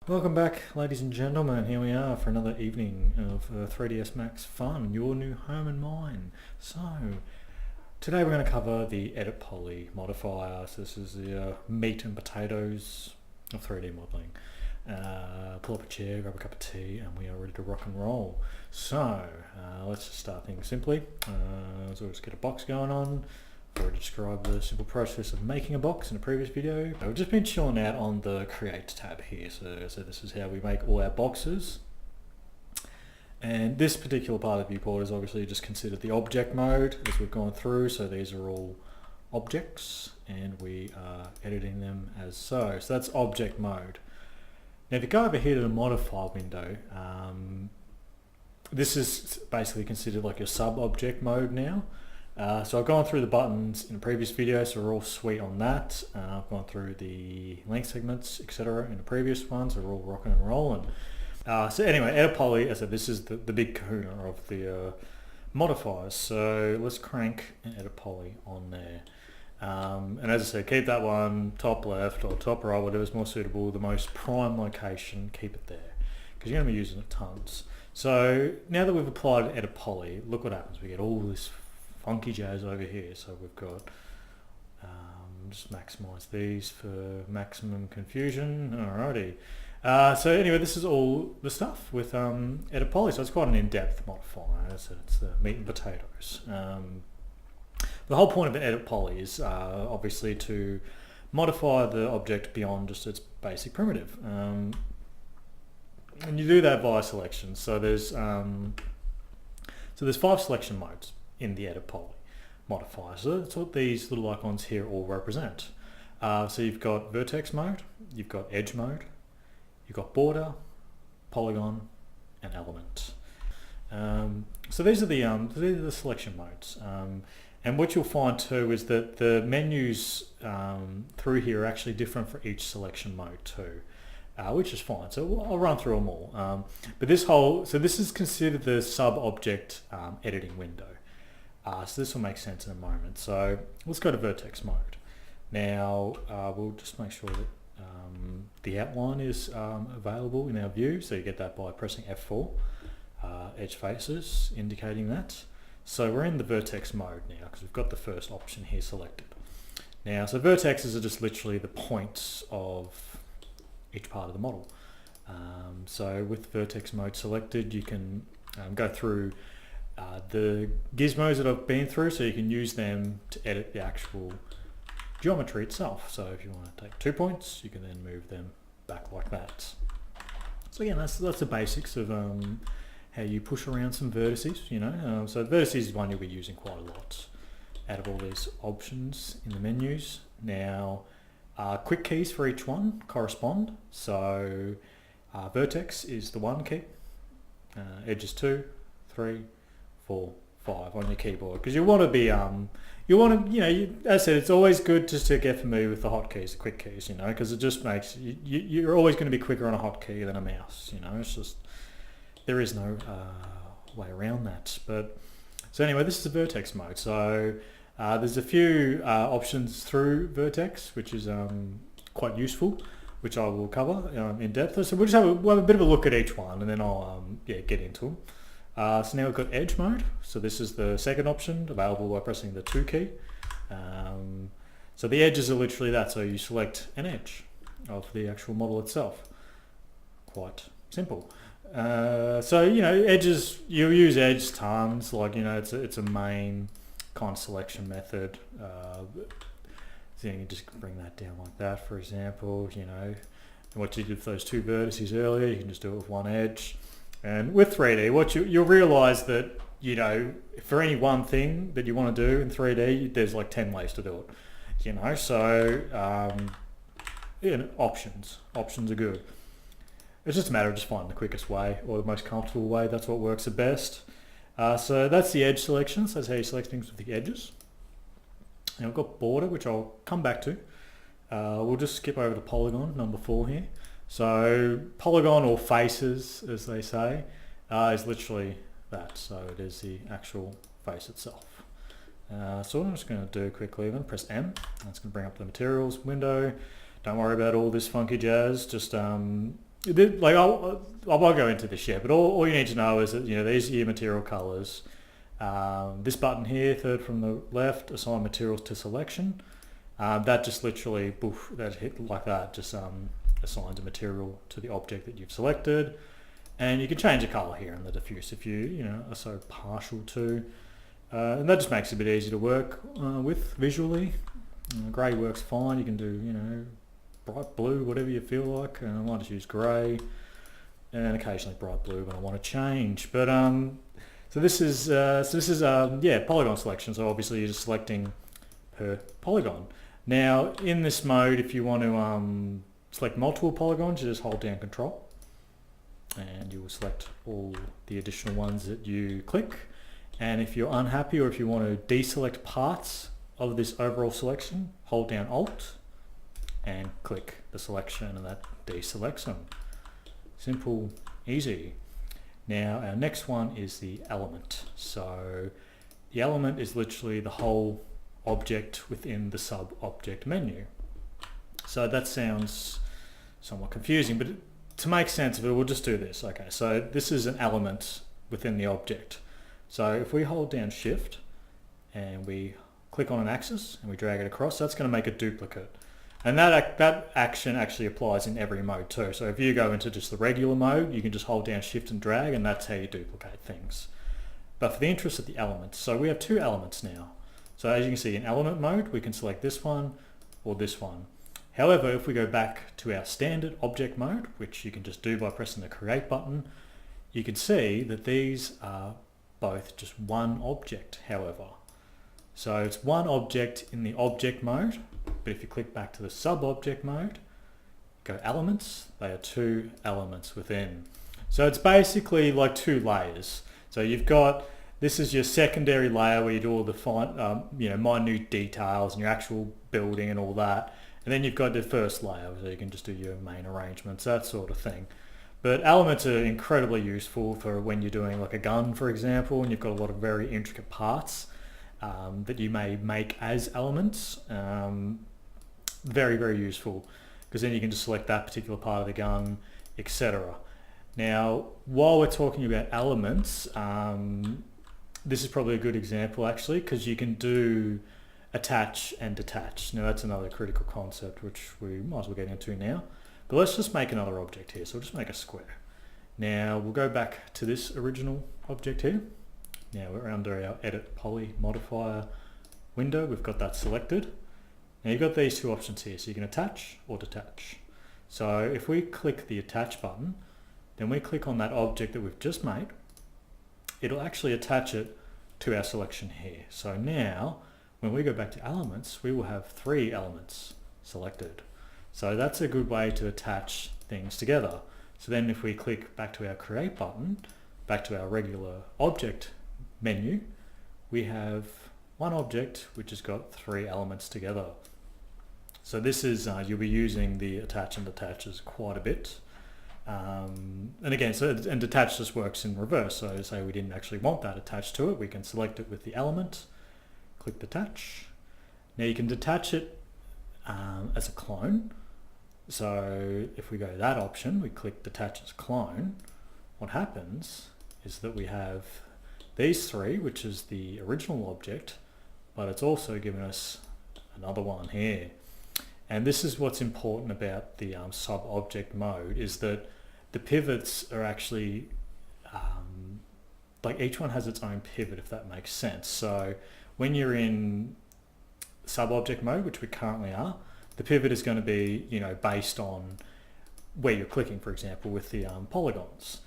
Welcome back, ladies and gentlemen. Here we are for another evening of 3ds Max fun, your new home and mine. So, today we're going to cover the Edit Poly modifier. So this is the meat and potatoes of 3D modeling. Pull up a chair, grab a cup of tea, and we are ready to rock and roll. So, let's just start things simply. So let's get a box going on. I've already described the simple process of making a box in a previous video. We've just been chilling out on the Create tab here. So this is how we make all our boxes. And this particular part of the viewport is obviously just considered the object mode as we've gone through. So these are all objects and we are editing them as so. So that's object mode. Now if you go over here to the modify window, this is basically considered like your sub-object mode now. So I've gone through the buttons in a previous video, so we're all sweet on that. I've gone through the length segments, etc. in the previous ones, so we're all rocking and rolling. So anyway, Edit Poly, as I said, this is the big kahuna of the modifiers. So let's crank an Edit Poly on there. And as I said, keep that one top left or top right, whatever's more suitable, the most prime location, keep it there. Because you're going to be using it tons. So now that we've applied Edit Poly, look what happens. We get all this funky jazz over here. So we've got, just maximize these for maximum confusion. Alrighty. So anyway, this is all the stuff with Edit Poly. So it's quite an in-depth modifier. So it's the meat and potatoes. The whole point of an Edit Poly is obviously to modify the object beyond just its basic primitive. And you do that via selection. So there's 5 selection modes in the Edit Poly modifier. So that's what these little icons here all represent. So you've got vertex mode, you've got edge mode, you've got border, polygon, and element. So these are the selection modes. And what you'll find too is that the menus through here are actually different for each selection mode too. Which is fine. So I'll run through them all. But this is considered the sub-object editing window. So this will make sense in a moment. So let's go to vertex mode. Now we'll just make sure that the outline is available in our view. So you get that by pressing F4. Edge faces indicating that. So we're in the vertex mode now because we've got the first option here selected. Now, so vertexes are just literally the points of each part of the model. So with vertex mode selected, you can go through the gizmos that I've been through, so you can use them to edit the actual geometry itself. So if you want to take 2 points, you can then move them back like that. So again, that's the basics of how you push around some vertices, you know. So vertices is one you'll be using quite a lot out of all these options in the menus. Now, quick keys for each one correspond. So vertex is the 1 key, edge is 2, 3, 4, 5 on your keyboard, because you want to be as I said, it's always good just to get familiar with the hotkeys, the quick keys, you know, because it just makes you're always going to be quicker on a hotkey than a mouse, you know. It's just, there is no way around that. But so anyway, this is the vertex mode. So there's a few options through vertex, which is quite useful, which I will cover in depth. So we'll have a bit of a look at each one, and then I'll get into them. So now we've got edge mode. So this is the second option, available by pressing the 2 key. So the edges are literally that. So you select an edge of the actual model itself. Quite simple. So you know, edges, you'll use edge tons, like, you know, it's a main kind of selection method. So you can just bring that down like that, for example, you know. And what you did with those 2 vertices earlier, you can just do it with 1 edge. And with 3D, you'll realize that, you know, for any one thing that you want to do in 3D, there's like 10 ways to do it, you know. So options are good. It's just a matter of just finding the quickest way or the most comfortable way. That's what works the best. So that's the edge selection. So that's how you select things with the edges. And we've got border, which I'll come back to. We'll just skip over to polygon, number 4 here. So polygon, or faces as they say, is literally that. So it is the actual face itself. So what I'm just going to do quickly, I'm going to press M. That's going to bring up the materials window. Don't worry about all this funky jazz. Just like I won't go into this yet, but all you need to know is that these are your material colors. This button here, third from the left, assign materials to selection. That just literally, poof, that hit like that, just assigns a material to the object that you've selected. And you can change the color here in the diffuse if you are so partial to. And that just makes it a bit easier to work with visually. Grey works fine. You can do bright blue, whatever you feel like. I might just use grey, and occasionally bright blue when I want to change. But so this is polygon selection. So obviously you're just selecting per polygon. Now in this mode, if you want to select multiple polygons, you just hold down Control, and you will select all the additional ones that you click. And if you're unhappy or if you want to deselect parts of this overall selection, hold down Alt and click the selection, and that deselects them. Simple, easy. Now our next one is the element. So the element is literally the whole object within the sub-object menu. So that sounds somewhat confusing, but to make sense of it, we'll just do this. Okay, so this is an element within the object. So if we hold down Shift and we click on an axis and we drag it across, that's going to make a duplicate. And that action actually applies in every mode too. So if you go into just the regular mode, you can just hold down Shift and drag, and that's how you duplicate things. But for the interest of the elements, so we have two elements now. So as you can see, in element mode, we can select this one or this one. However, if we go back to our standard object mode, which you can just do by pressing the Create button, you can see that these are both just one object, however. So it's one object in the object mode, but if you click back to the sub-object mode, go elements, they are two elements within. So it's basically like two layers. So you've got, this is your secondary layer where you do all the fine, minute details and your actual building and all that. And then you've got the first layer, so you can just do your main arrangements, that sort of thing. But elements are incredibly useful for when you're doing like a gun, for example, and you've got a lot of very intricate parts that you may make as elements. Very, very useful, because then you can just select that particular part of the gun, etc. Now, while we're talking about elements, this is probably a good example actually, because you can do attach and detach. Now that's another critical concept which we might as well get into now. But let's just make another object here. So we'll just make a square. Now we'll go back to this original object here. Now we're under our Edit Poly Modifier window. We've got that selected. Now you've got these two options here. So you can attach or detach. So if we click the attach button, then we click on that object that we've just made, it'll actually attach it to our selection here. So now when we go back to elements, we will have three elements selected. So that's a good way to attach things together. So then if we click back to our Create button, back to our regular object menu, we have one object which has got three elements together. So this is, you'll be using the attach and detaches quite a bit. And again, and detach just works in reverse. So say we didn't actually want that attached to it, we can select it with the element, click detach. Now you can detach it as a clone. So if we go to that option, we click detach as clone, what happens is that we have these three, which is the original object, but it's also given us another one here. And this is what's important about the sub-object mode, is that the pivots are actually, like each one has its own pivot, if that makes sense. So when you're in sub-object mode, which we currently are, the pivot is going to be, based on where you're clicking, for example, with the polygons.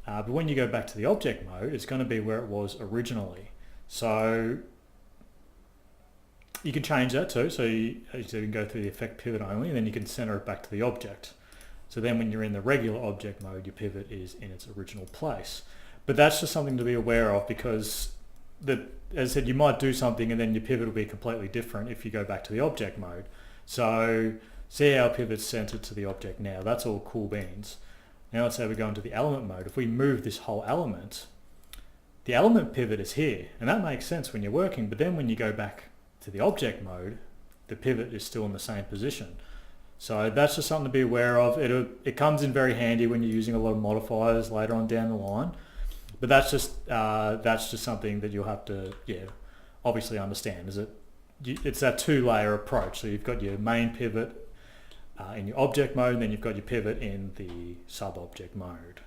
But when you go back to the object mode, it's going to be where it was originally. So you can change that too. So you can go through the effect pivot only, and then you can center it back to the object. So then when you're in the regular object mode, your pivot is in its original place. But that's just something to be aware of, because as I said, you might do something and then your pivot will be completely different if you go back to the object mode. So see our pivot's centered to the object now. That's all cool beans. Now let's say we go into the element mode. If we move this whole element, the element pivot is here, and that makes sense when you're working, but then when you go back to the object mode, the pivot is still in the same position. So that's just something to be aware of. It comes in very handy when you're using a lot of modifiers later on down the line. But that's just something that you'll have to obviously understand. It's that two-layer approach. So you've got your main pivot in your object mode, and then you've got your pivot in the sub-object mode.